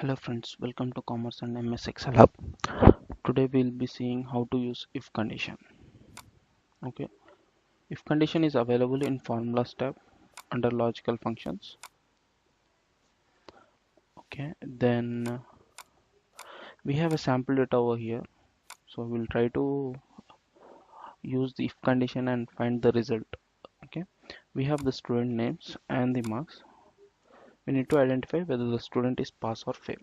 Hello friends, welcome to Commerce and MS Excel Hub. Today we'll be seeing how to use if condition. Okay, if condition is available in formulas tab under logical functions. Okay, then we have a sample data over here. So we'll try to use the if condition and find the result. Okay, we have the student names and the marks. We need to identify whether the student is pass or fail.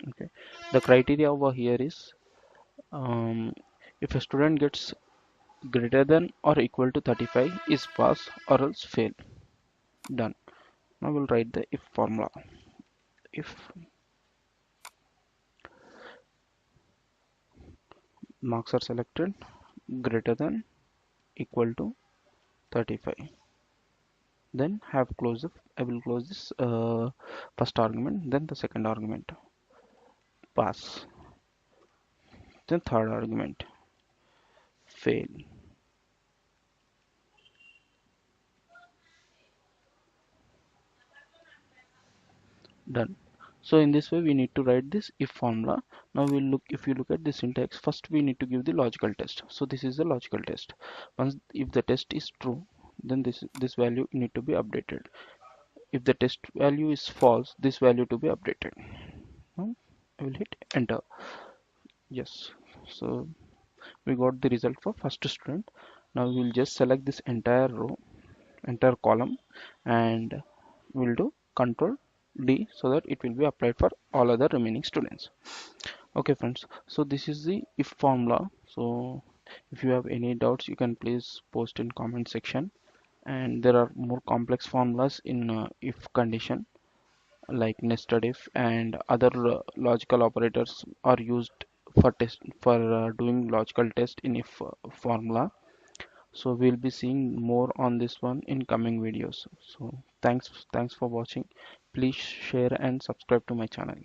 Okay, the criteria over here is if a student gets greater than or equal to 35 is pass or else fail. Done. Now we'll write the if formula. If marks are selected greater than equal to 35, then have close the I will close this first argument, then the second argument pass, then third argument fail. Done. So in this way we need to write this if formula. Now we'll look, if you look at the syntax, first we need to give the logical test. So this is the logical test. Once if the test is true, then this value need to be updated. If the test value is false, this value to be updated. Now I will hit enter. Yes, so we got the result for first student. Now we will just select this entire row, entire column, and we'll do control D so that it will be applied for all other remaining students. Okay friends, so this is the if formula. So if you have any doubts, you can please post in comment section. And there are more complex formulas in if condition, like nested if and other logical operators are used for test for doing logical test in if formula. So we'll be seeing more on this one in coming videos. So thanks for watching. Please share and subscribe to my channel.